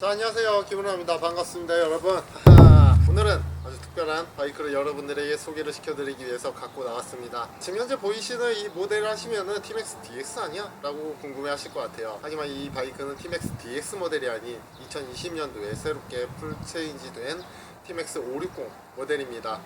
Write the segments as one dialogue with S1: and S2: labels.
S1: 자, 안녕하세요. 김은호입니다. 반갑습니다, 여러분. 오늘은 아주 특별한 바이크를 여러분들에게 소개를 시켜드리기 위해서 갖고 나왔습니다. 지금 현재 보이시는 이 모델을 하시면은 티맥스 DX 아니야? 라고 궁금해 하실 것 같아요. 하지만 이 바이크는 티맥스 DX 모델이 아닌 2020년도에 새롭게 풀 체인지된 티맥스 560 모델입니다.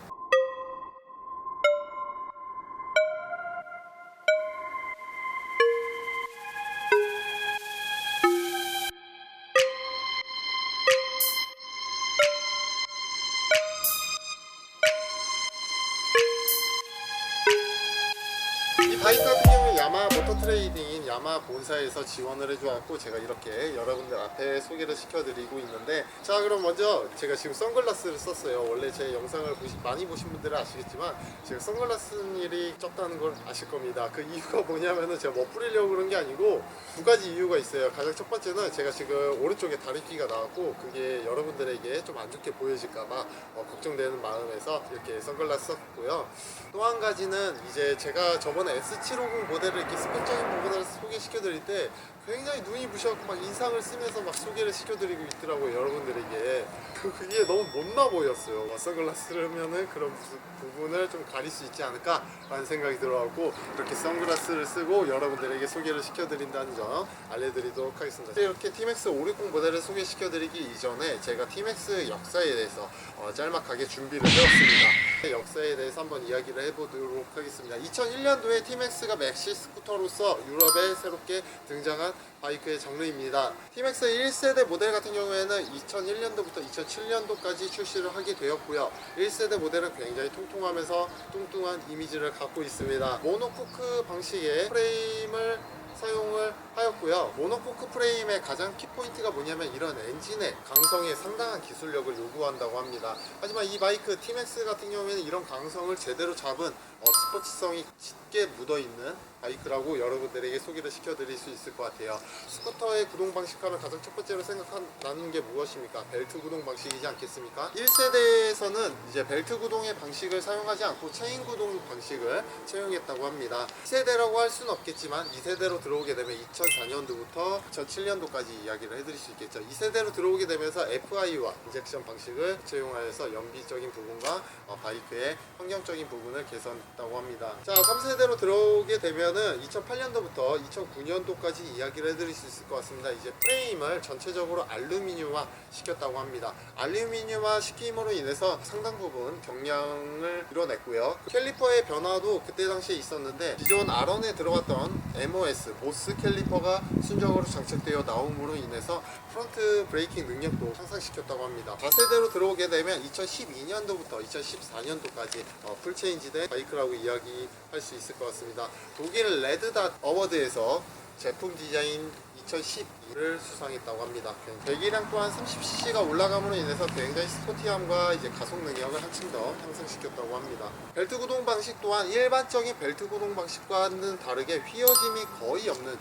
S1: 이 바이크 같은 경우는 야마 모터 트레이딩인 야마 본사에서 지원을 해주었고, 제가 이렇게 여러분들 앞에 소개를 시켜드리고 있는데, 자, 그럼 먼저 제가 지금 선글라스를 썼어요. 원래 제 영상을 많이 보신 분들은 아시겠지만 제가 선글라스 쓴 일이 적다는 걸 아실 겁니다. 그 이유가 뭐냐면은 제가 멋부리려고 그런 게 아니고 두 가지 이유가 있어요. 가장 첫 번째는 제가 지금 오른쪽에 다리끼가 나왔고, 그게 여러분들에게 좀 안 좋게 보여질까봐 걱정되는 마음에서 이렇게 선글라스 썼고요. 또 한 가지는 이제 제가 저번에 S750 모델을 이렇게 스펙적인 부분을 소개시켜드릴 때 굉장히 눈이 부셔갖고 막 인상을 쓰면서 막 소개를 시켜드리고 있더라고요, 여러분들에게. 그게 너무 못나 보였어요. 선글라스를 하면은 그런 부분을 좀 가릴 수 있지 않을까 라는 생각이 들어갖고 이렇게 선글라스를 쓰고 여러분들에게 소개를 시켜드린다는 점 알려드리도록 하겠습니다. 이렇게 티맥스 560 모델을 소개시켜드리기 이전에 제가 티맥스 역사에 대해서 짤막하게 준비를 해왔습니다. 역사에 대해서 한번 이야기를 해보도록 하겠습니다. 2001년도에 티맥스가 맥시 스쿠터로서 유럽에 새롭게 등장한 바이크의 장르입니다. 티맥스 1세대 모델 같은 경우에는 2001년도부터 2007년도까지 출시를 하게 되었고요. 1세대 모델은 굉장히 통통하면서 뚱뚱한 이미지를 갖고 있습니다. 모노코크 방식의 프레임을 사용을 하였고요. 모노코크 프레임의 가장 키포인트가 뭐냐면 이런 엔진의 강성에 상당한 기술력을 요구한다고 합니다. 하지만 이 바이크 티맥스 같은 경우에는 이런 강성을 제대로 잡은 스포츠성이 짙게 묻어있는 바이크라고 여러분들에게 소개를 시켜드릴 수 있을 것 같아요. 스쿠터의 구동 방식하면 가장 첫 번째로 생각나는 게 무엇입니까? 벨트 구동 방식이지 않겠습니까? 1세대에서는 이제 벨트 구동의 방식을 사용하지 않고 체인 구동 방식을 채용했다고 합니다. 2세대라고 할 수는 없겠지만 2세대로 들어오게 되면 2004년도부터 2007년도까지 이야기를 해드릴 수 있겠죠. 2세대로 들어오게 되면서 FI와 인젝션 방식을 채용하여서 연비적인 부분과 바이크의 환경적인 부분을 개선했다고 합니다. 자, 3세대로 들어오게 되면은 2008년도부터 2009년도까지 이야기를 해드릴 수 있을 것 같습니다. 이제 프레임을 전체적으로 알루미늄화 시켰다고 합니다. 알루미늄화 시킴으로 인해서 상당 부분 경량을 이뤄냈고요. 캘리퍼의 변화도 그때 당시에 있었는데, 기존 R1에 들어갔던 MOS 모스 캘리퍼가 순정으로 장착되어 나옴으로 인해서 프론트 브레이킹 능력도 향상시켰다고 합니다. 4세대로 들어오게 되면 2012년도부터 2014년도까지 풀체인지된 바이크라고 이야기할 수 있을 것 같습니다. 독일 레드닷 어워드에서 제품 디자인 2012를 수상했다고 합니다. 배기량 또한 30cc가 올라감으로 인해서 굉장히 스포티함과 이제 가속 능력을 한층 더 향상시켰다고 합니다. 벨트 구동 방식 또한 일반적인 벨트 구동 방식과는 다르게 휘어짐이 거의 없는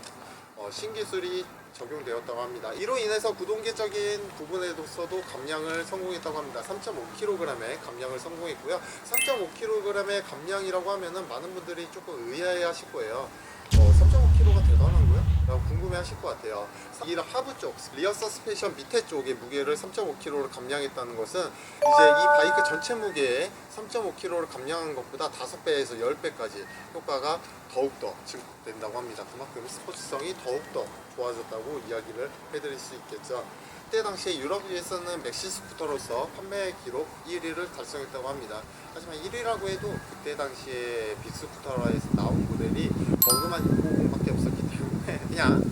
S1: 신기술이 적용되었다고 합니다. 이로 인해서 구동계적인 부분에서도 감량을 성공했다고 합니다. 3.5kg의 감량을 성공했고요. 3.5kg의 감량이라고 하면은 많은 분들이 조금 의아해 하실 거예요. 3.5kg가 대단한거요? 라고 궁금해 하실 것 같아요. 이 하부 쪽, 리어 서스펜션 밑에 쪽의 무게를 3.5kg로 감량했다는 것은 이제 이 바이크 전체 무게에 3.5kg를 감량한 것보다 5배에서 10배까지 효과가 더욱더 증폭된다고 합니다. 그만큼 스포츠성이 더욱더 좋아졌다고 이야기를 해드릴 수 있겠죠. 그때 당시에 유럽에서는 맥시 스쿠터로서 판매 기록 1위를 달성했다고 합니다. 하지만 1위라고 해도 그때 당시에 빅스쿠터에서 나온 모델이 버그만 650밖에 없었기 때문에 그냥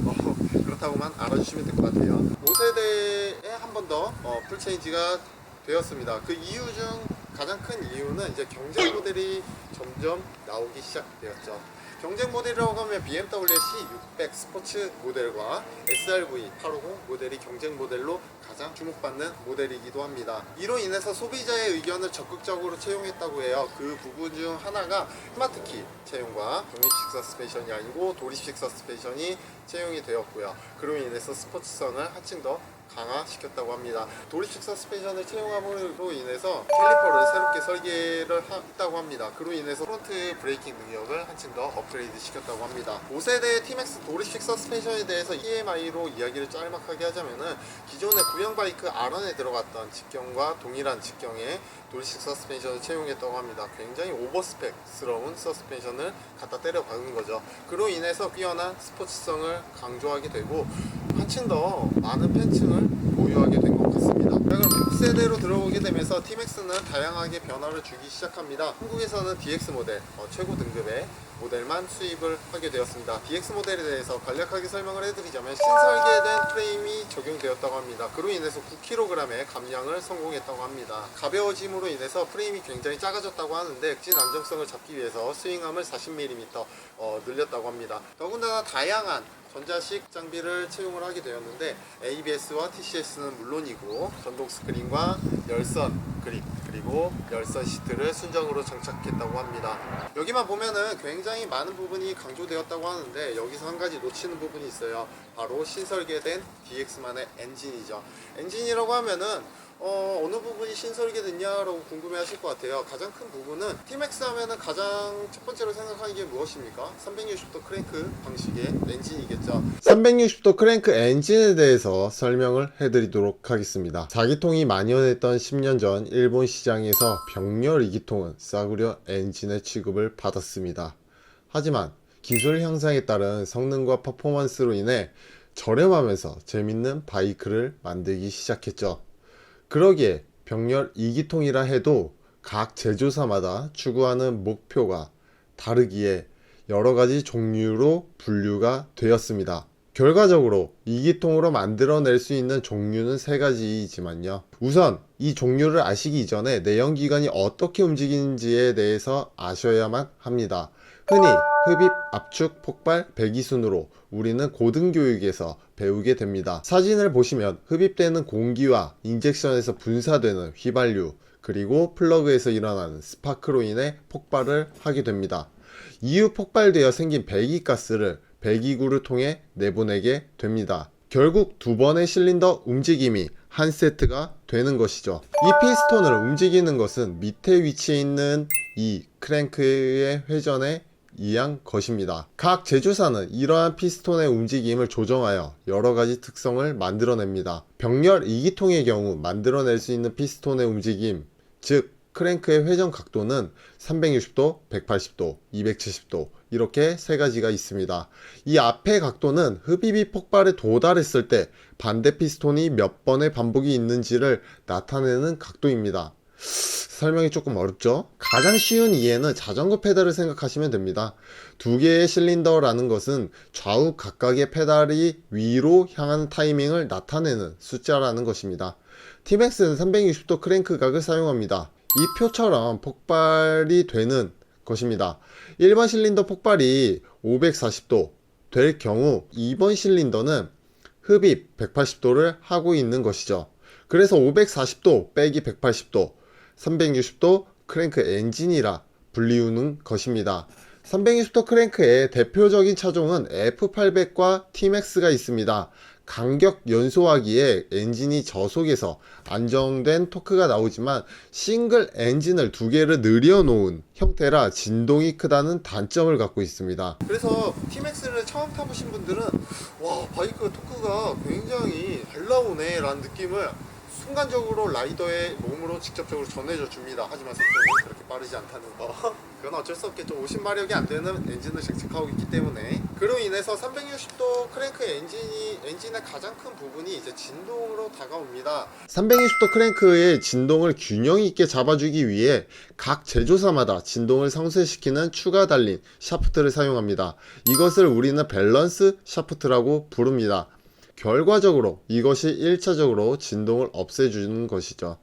S1: 그렇다고만 알아주시면 될 것 같아요. 5세대에 한 번 더 풀체인지가 되었습니다. 그 이유 중 가장 큰 이유는 이제 경쟁 모델이 점점 나오기 시작되었죠. 경쟁 모델이라고 하면 BMW C600 스포츠 모델과 SRV 850 모델이 경쟁 모델로 가장 주목받는 모델이기도 합니다. 이로 인해서 소비자의 의견을 적극적으로 채용했다고 해요. 그 부분 중 하나가 스마트키 채용과 독립식 서스펜션이 아니고 도립식 서스펜션이 채용이 되었고요. 그로 인해서 스포츠성을 한층 더 강화시켰다고 합니다. 도리식 서스펜션을 채용함으로 인해서 캘리퍼를 새롭게 설계를 했다고 합니다. 그로 인해서 프론트 브레이킹 능력을 한층 더 업그레이드 시켰다고 합니다. 5세대 T-Max 도리식 서스펜션에 대해서 TMI로 이야기를 짤막하게 하자면은 기존의 구형 바이크 R1에 들어갔던 직경과 동일한 직경의 도리식 서스펜션을 채용했다고 합니다. 굉장히 오버스펙스러운 서스펜션을 갖다 때려 박은 거죠. 그로 인해서 뛰어난 스포츠성을 강조하게 되고 한층 더 많은 팬층을 보유하게 된 것 같습니다. 그럼 6세대로 들어오게 되면서 T-Max는 다양하게 변화를 주기 시작합니다. 한국에서는 DX 모델, 최고 등급의 모델만 수입을 하게 되었습니다. DX 모델에 대해서 간략하게 설명을 해드리자면 신설계된 프레임이 적용되었다고 합니다. 그로 인해서 9kg의 감량을 성공했다고 합니다. 가벼워짐으로 인해서 프레임이 굉장히 작아졌다고 하는데 진 안정성을 잡기 위해서 스윙함을 40mm 늘렸다고 합니다. 더군다나 다양한 전자식 장비를 채용을 하게 되었는데 ABS와 TCS는 물론이고 전동 스크린과 열선 그립 그리고 열선 시트를 순정으로 장착했다고 합니다. 여기만 보면은 굉장히 많은 부분이 강조되었다고 하는데 여기서 한 가지 놓치는 부분이 있어요. 바로 신설계된 DX만의 엔진이죠. 엔진이라고 하면은 어느 부분이 신설계됐냐라고 궁금해 하실 것 같아요. 가장 큰 부분은 T-Max 하면은 가장 첫 번째로 생각하는 게 무엇입니까? 360도 크랭크 방식의 엔진이겠죠. 360도 크랭크 엔진에 대해서 설명을 해드리도록 하겠습니다. 4기통이 만연했던 10년 전 일본 시장에서 병렬 2기통은 싸구려 엔진의 취급을 받았습니다. 하지만 기술 향상에 따른 성능과 퍼포먼스로 인해 저렴하면서 재밌는 바이크를 만들기 시작했죠. 그러기에 병렬 2기통이라 해도 각 제조사마다 추구하는 목표가 다르기에 여러가지 종류로 분류가 되었습니다. 결과적으로 2기통으로 만들어낼 수 있는 종류는 3가지이지만요. 우선 이 종류를 아시기 이전에 내연기관이 어떻게 움직이는지에 대해서 아셔야만 합니다. 흔히 흡입, 압축, 폭발, 배기순으로 우리는 고등교육에서 배우게 됩니다. 사진을 보시면 흡입되는 공기와 인젝션에서 분사되는 휘발유 그리고 플러그에서 일어나는 스파크로 인해 폭발을 하게 됩니다. 이후 폭발되어 생긴 배기가스를 배기구를 통해 내보내게 됩니다. 결국 두 번의 실린더 움직임이 한 세트가 되는 것이죠. 이 피스톤을 움직이는 것은 밑에 위치해 있는 이 크랭크의 회전에 의한 것입니다. 각 제조사는 이러한 피스톤의 움직임을 조정하여 여러가지 특성을 만들어냅니다. 병렬 2기통의 경우 만들어낼 수 있는 피스톤의 움직임, 즉 크랭크의 회전 각도는 360도, 180도, 270도 이렇게 3가지가 있습니다. 이 앞의 각도는 흡입이 폭발에 도달했을 때 반대 피스톤이 몇 번의 반복이 있는지를 나타내는 각도입니다. 설명이 조금 어렵죠? 가장 쉬운 이해는 자전거 페달을 생각하시면 됩니다. 두 개의 실린더라는 것은 좌우 각각의 페달이 위로 향하는 타이밍을 나타내는 숫자라는 것입니다. T-Max는 360도 크랭크각을 사용합니다. 이 표처럼 폭발이 되는 것입니다. 1번 실린더 폭발이 540도 될 경우 2번 실린더는 흡입 180도를 하고 있는 것이죠. 그래서 540도 빼기 180도 360도 크랭크 엔진이라 불리우는 것입니다. 360도 크랭크의 대표적인 차종은 F800과 T-Max가 있습니다. 간격 연소하기에 엔진이 저속에서 안정된 토크가 나오지만 싱글 엔진을 두 개를 늘려놓은 형태라 진동이 크다는 단점을 갖고 있습니다. 그래서 T-Max를 처음 타보신 분들은 와 바이크 토크가 굉장히 잘 나오네 라는 느낌을 순간적으로 라이더의 몸으로 직접적으로 전해줘 줍니다. 하지만 속도는 그렇게 빠르지 않다는 거. 그건 어쩔 수 없겠죠. 50마력이 안 되는 엔진을 장착하고 있기 때문에. 그로 인해서 360도 크랭크 엔진의 가장 큰 부분이 이제 진동으로 다가옵니다. 360도 크랭크의 진동을 균형 있게 잡아주기 위해 각 제조사마다 진동을 상쇄시키는 추가 달린 샤프트를 사용합니다. 이것을 우리는 밸런스 샤프트라고 부릅니다. 결과적으로 이것이 1차적으로 진동을 없애주는 것이죠.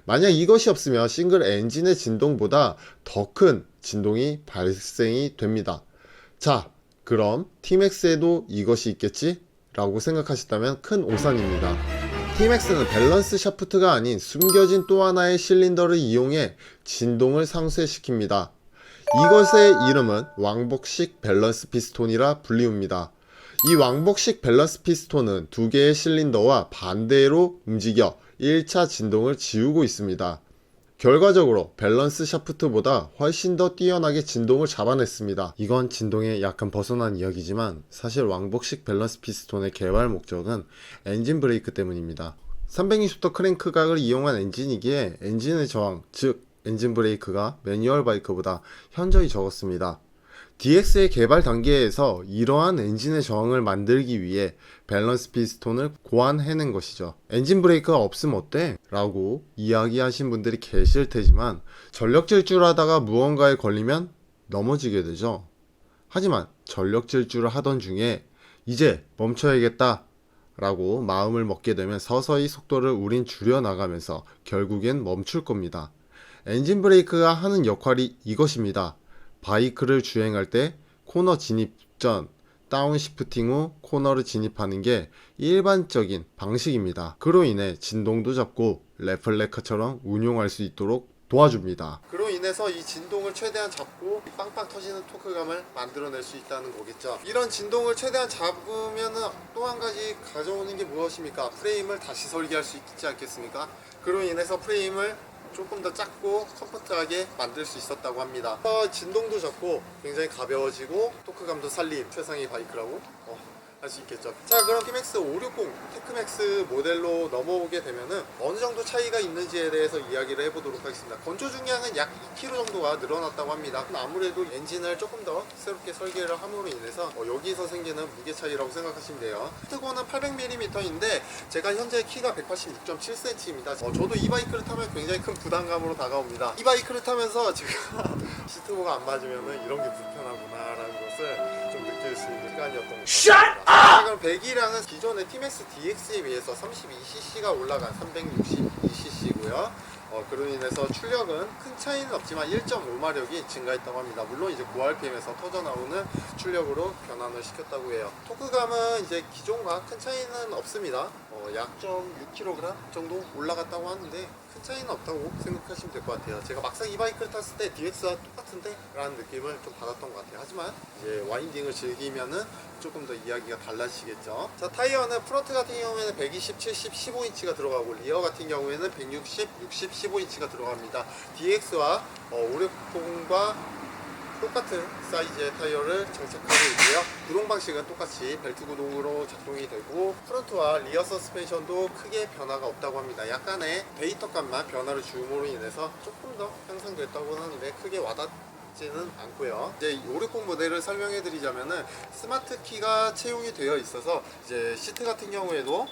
S1: 만약 이것이 없으면 싱글 엔진의 진동보다 더 큰 진동이 발생이 됩니다. 자, 그럼 T-Max에도 이것이 있겠지? 라고 생각하셨다면 큰 오산입니다. T-Max는 밸런스 샤프트가 아닌 숨겨진 또 하나의 실린더를 이용해 진동을 상쇄시킵니다. 이것의 이름은 왕복식 밸런스 피스톤이라 불리웁니다. 이 왕복식 밸런스 피스톤은 두 개의 실린더와 반대로 움직여 1차 진동을 지우고 있습니다. 결과적으로 밸런스 샤프트보다 훨씬 더 뛰어나게 진동을 잡아냈습니다. 이건 진동에 약간 벗어난 이야기지만 사실 왕복식 밸런스 피스톤의 개발 목적은 엔진 브레이크 때문입니다. 360도 크랭크각을 이용한 엔진이기에 엔진의 저항, 즉 엔진 브레이크가 매뉴얼 바이크보다 현저히 적었습니다. DX의 개발 단계에서 이러한 엔진의 저항을 만들기 위해 밸런스 피스톤을 고안해낸 것이죠. 엔진 브레이크가 없으면 어때? 라고 이야기하신 분들이 계실 테지만 전력 질주하다가 무언가에 걸리면 넘어지게 되죠. 하지만 전력 질주를 하던 중에 이제 멈춰야겠다 라고 마음을 먹게 되면 서서히 속도를 우린 줄여나가면서 결국엔 멈출 겁니다. 엔진 브레이크가 하는 역할이 이것입니다. 바이크를 주행할 때 코너 진입 전 다운시프팅 후 코너를 진입하는 게 일반적인 방식입니다. 그로 인해 진동도 잡고 레플레카처럼 운용할 수 있도록 도와줍니다. 그로 인해서 이 진동을 최대한 잡고 빵빵 터지는 토크감을 만들어낼 수 있다는 거겠죠. 이런 진동을 최대한 잡으면 또 한 가지 가져오는 게 무엇입니까? 프레임을 다시 설계할 수 있지 않겠습니까? 그로 인해서 프레임을 조금 더 작고 컴포트하게 만들 수 있었다고 합니다. 진동도 적고 굉장히 가벼워지고 토크감도 살린 최상의 바이크라고 할 수 있겠죠. 자, 그럼 TMAX 560 테크맥스 모델로 넘어오게 되면은 어느 정도 차이가 있는지에 대해서 이야기를 해보도록 하겠습니다. 건조 중량은 약 2kg 정도가 늘어났다고 합니다. 아무래도 엔진을 조금 더 새롭게 설계를 함으로 인해서 여기서 생기는 무게 차이라고 생각하시면 돼요. 트고는 800mm인데 제가 현재 키가 186.7cm입니다. 저도 이 바이크를 타면 굉장히 큰 부담감으로 다가옵니다. 이 바이크를 타면서 제가 시트고가 안 맞으면 이런 게 불편하구나 라는 것을 좀 느낄 수 있는 시간이었던 것 같습니다. 그럼 배기량은 기존의 TMAX DX에 비해서 32cc가 올라간 362cc고요. 그로 인해서 출력은 큰 차이는 없지만 1.5마력이 증가했다고 합니다. 물론 이제 고RPM에서 터져나오는 출력으로 변환을 시켰다고 해요. 토크감은 이제 기존과 큰 차이는 없습니다. 약 6kg 정도 올라갔다고 하는데 큰 차이는 없다고 생각하시면 될 것 같아요. 제가 막상 이 바이크를 탔을 때 DX와 똑같은데? 라는 느낌을 좀 받았던 것 같아요. 하지만 이제 와인딩을 즐기면은 조금 더 이야기가 달라지겠죠. 자, 타이어는 프론트 같은 경우에는 120, 70, 15인치가 들어가고 리어 같은 경우에는 160, 60, 15인치가 들어갑니다. DX와 560과 똑같은 사이즈의 타이어를 장착하고 있고요. 구동 방식은 똑같이 벨트 구동으로 작동이 되고 프론트와 리어 서스펜션도 크게 변화가 없다고 합니다. 약간의 데이터값만 변화를 줌으로 인해서 조금 더 향상됐다고 하는데 크게 와닿지는 않고요. 이제 560 모델을 설명해 드리자면은 스마트 키가 채용이 되어 있어서 이제 시트 같은 경우에도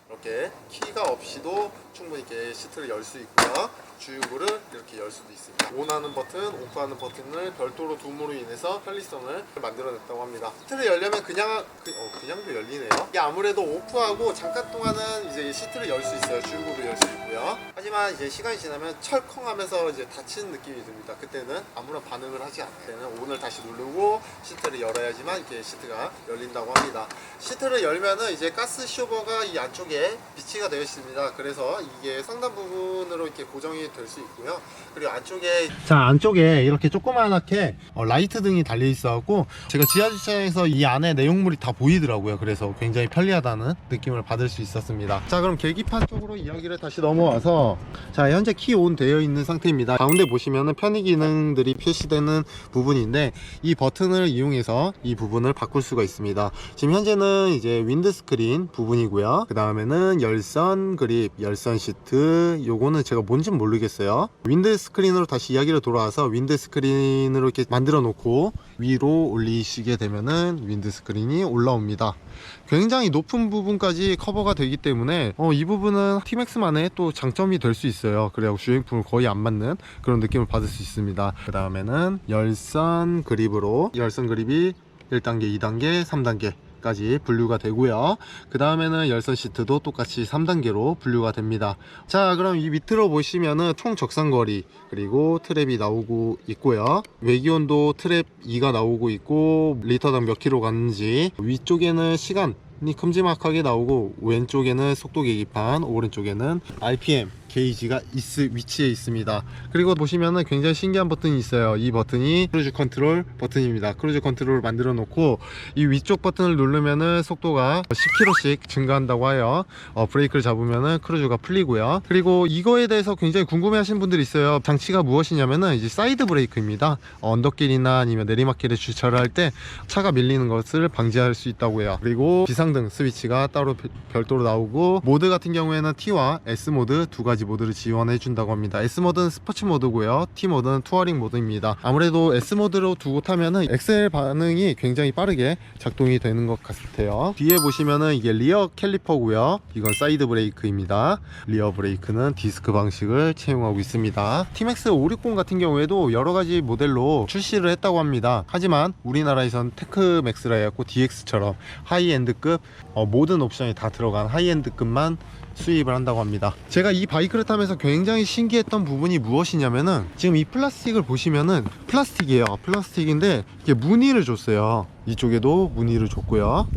S1: 이렇게 키가 없이도 충분히 이렇게 시트를 열 수 있고요. 주유구를 이렇게 열 수도 있습니다. 온하는 버튼, 오프하는 버튼을 별도로 둠으로 인해서 편리성을 만들어냈다고 합니다. 시트를 열려면 그냥도 열리네요. 이게 아무래도 오프하고 잠깐 동안은 이제 시트를 열 수 있어요. 주유구도 열 수 있고요. 하지만 이제 시간이 지나면 철컹하면서 이제 닫히는 느낌이 듭니다. 그때는 아무런 반응을 하지 않을 때는 온을 다시 누르고 시트를 열어야지만 이렇게 시트가 열린다고 합니다. 시트를 열면은 이제 가스 쇼버가 이 안쪽에 비치가 되어 있습니다. 그래서 이게 상단 부분으로 이렇게 고정이 될 수 있고요. 그리고 안쪽에 이렇게 조그만하게 라이트 등이 달려 있어갖고 제가 지하 주차장에서 이 안에 내용물이 다 보이더라고요. 그래서 굉장히 편리하다는 느낌을 받을 수 있었습니다. 자, 그럼 계기판 쪽으로 이야기를 다시 넘어와서 자, 현재 키 온 되어 있는 상태입니다. 가운데 보시면은 편의 기능들이 표시되는 부분인데 이 버튼을 이용해서 이 부분을 바꿀 수가 있습니다. 지금 현재는 이제 윈드 스크린 부분이고요. 그 다음에는 열선 그립, 열선 시트, 요거는 제가 뭔지 모르겠어요. 윈드 스크린으로 다시 이야기를 돌아와서 윈드 스크린으로 이렇게 만들어 놓고 위로 올리시게 되면은 윈드 스크린이 올라옵니다. 굉장히 높은 부분까지 커버가 되기 때문에 이 부분은 TMAX만의 또 장점이 될 수 있어요. 그래서 주행풍을 거의 안 맞는 그런 느낌을 받을 수 있습니다. 그 다음에는 열선 그립으로 열선 그립이 1단계, 2단계, 3단계 까지 분류가 되고요. 그 다음에는 열선 시트도 똑같이 3단계로 분류가 됩니다. 자, 그럼 이 밑으로 보시면은 총 적상거리 그리고 트랩이 나오고 있고요. 외기온도 트랩 2가 나오고 있고 리터당 몇 킬로 갔는지, 위쪽에는 시간이 큼지막하게 나오고 왼쪽에는 속도 계기판, 오른쪽에는 RPM 게이지가 위치에 있습니다. 그리고 보시면은 굉장히 신기한 버튼이 있어요. 이 버튼이 크루즈 컨트롤 버튼입니다. 크루즈 컨트롤을 만들어 놓고 이 위쪽 버튼을 누르면은 속도가 10km씩 증가한다고 하여 브레이크를 잡으면은 크루즈가 풀리고요. 그리고 이거에 대해서 굉장히 궁금해 하시는 분들이 있어요. 장치가 무엇이냐면은 이제 사이드 브레이크입니다. 언덕길이나 아니면 내리막길에 주차를 할 때 차가 밀리는 것을 방지할 수 있다고 해요. 그리고 비상등 스위치가 따로 별도로 나오고, 모드 같은 경우에는 T와 S 모드 두 가지 모드를 지원해 준다고 합니다. S 모드는 스포츠 모드고요, T 모드는 투어링 모드입니다. 아무래도 S 모드로 두고 타면은 엑셀 반응이 굉장히 빠르게 작동이 되는 것 같아요. 뒤에 보시면은 이게 리어 캘리퍼고요, 이건 사이드 브레이크입니다. 리어 브레이크는 디스크 방식을 채용하고 있습니다. T-MAX 560 같은 경우에도 여러 가지 모델로 출시를 했다고 합니다. 하지만 우리나라에선 테크맥스라 해갖고 DX처럼 하이엔드급 모든 옵션이 다 들어간 하이엔드급만 수입을 한다고 합니다. 제가 이 바이크를 타면서 굉장히 신기했던 부분이 무엇이냐면은, 지금 이 플라스틱을 보시면은 플라스틱이에요. 플라스틱인데 이게 무늬를 줬어요. 이쪽에도 무늬를 줬고요,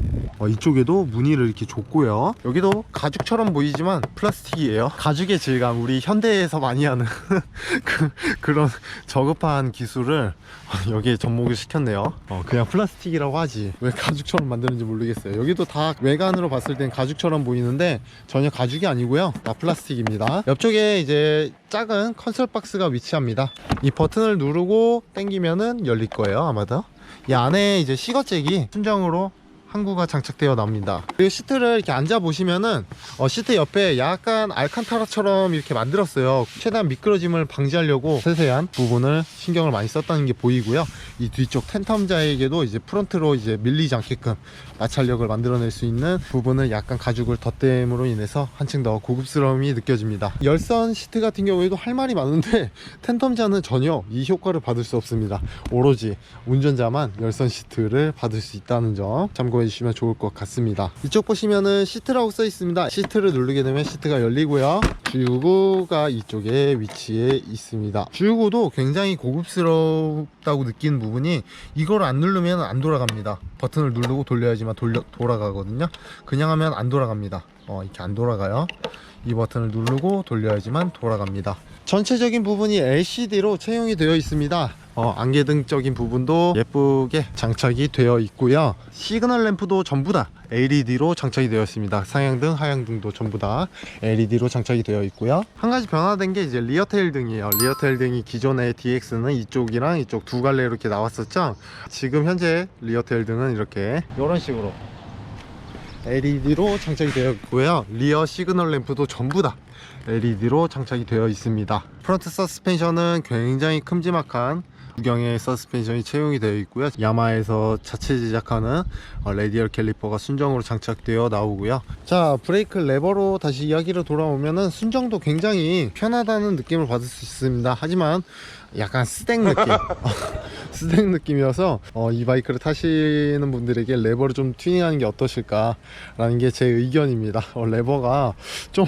S1: 이쪽에도 무늬를 이렇게 줬고요. 여기도 가죽처럼 보이지만 플라스틱이에요. 가죽의 질감, 우리 현대에서 많이 하는 그런 저급한 기술을 여기에 접목을 시켰네요. 그냥 플라스틱이라고 하지 왜 가죽처럼 만드는지 모르겠어요. 여기도 다 외관으로 봤을 땐 가죽처럼 보이는데 전혀 가죽이 아니고요, 다 플라스틱입니다. 옆쪽에 이제 작은 컨솔 박스가 위치합니다. 이 버튼을 누르고 당기면은 열릴 거예요, 아마도. 이 안에 이제 시거잭이 순정으로 항구가 장착되어 납니다. 그리고 시트를 이렇게 앉아 보시면은 시트 옆에 약간 알칸타라처럼 이렇게 만들었어요. 최대한 미끄러짐을 방지하려고 세세한 부분을 신경을 많이 썼다는 게 보이고요. 이 뒤쪽 텐텀자에게도 이제 프론트로 이제 밀리지 않게끔 마찰력을 만들어낼 수 있는 부분을 약간 가죽을 덧댐으로 인해서 한층 더 고급스러움이 느껴집니다. 열선 시트 같은 경우에도 할 말이 많은데 텐텀자는 전혀 이 효과를 받을 수 없습니다. 오로지 운전자만 열선 시트를 받을 수 있다는 점 참고해 주시면 좋을 것 같습니다. 이쪽 보시면은 시트라고 써 있습니다. 시트를 누르게 되면 시트가 열리고요, 주유구가 이쪽에 위치해 있습니다. 주유구도 굉장히 고급스럽다고 느끼는 부분이, 이걸 안 누르면 안 돌아갑니다. 버튼을 누르고 돌려야지만 돌아가거든요. 그냥 하면 안 돌아갑니다. 이렇게 안 돌아가요. 이 버튼을 누르고 돌려야지만 돌아갑니다. 전체적인 부분이 LCD로 채용이 되어 있습니다. 안개등적인 부분도 예쁘게 장착이 되어 있고요. 시그널 램프도 전부 다 LED로 장착이 되어 있습니다. 상향등, 하향등도 전부 다 LED로 장착이 되어 있고요. 한 가지 변화된 게 이제 리어테일 등이에요. 리어테일 등이 기존의 DX는 이쪽이랑 이쪽 두 갈래로 이렇게 나왔었죠. 지금 현재 리어테일 등은 이렇게 이런 식으로 LED로 장착이 되어 있고요. 리어 시그널 램프도 전부 다 LED로 장착이 되어 있습니다. 프론트 서스펜션은 굉장히 큼지막한 구경의 서스펜션이 채용이 되어 있고요. 야마에서 자체 제작하는 레디얼 캘리퍼가 순정으로 장착되어 나오고요. 자, 브레이크 레버로 다시 이야기로 돌아오면은 순정도 굉장히 편하다는 느낌을 받을 수 있습니다. 하지만 약간 스댕 느낌 스댕 느낌이어서 이 바이크를 타시는 분들에게 레버를 좀 튜닝하는 게 어떠실까 라는 게 제 의견입니다. 레버가 좀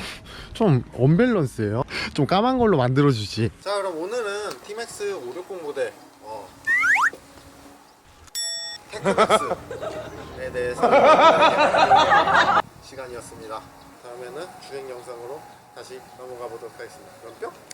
S1: 언밸런스예요. 좀 까만 걸로 만들어 주지. 자, 그럼 오늘은 T-MAX 560 모델 테크맥스에 대해서 시간이었습니다. 다음에는 주행 영상으로 다시 넘어가 보도록 하겠습니다. 그럼 뿅!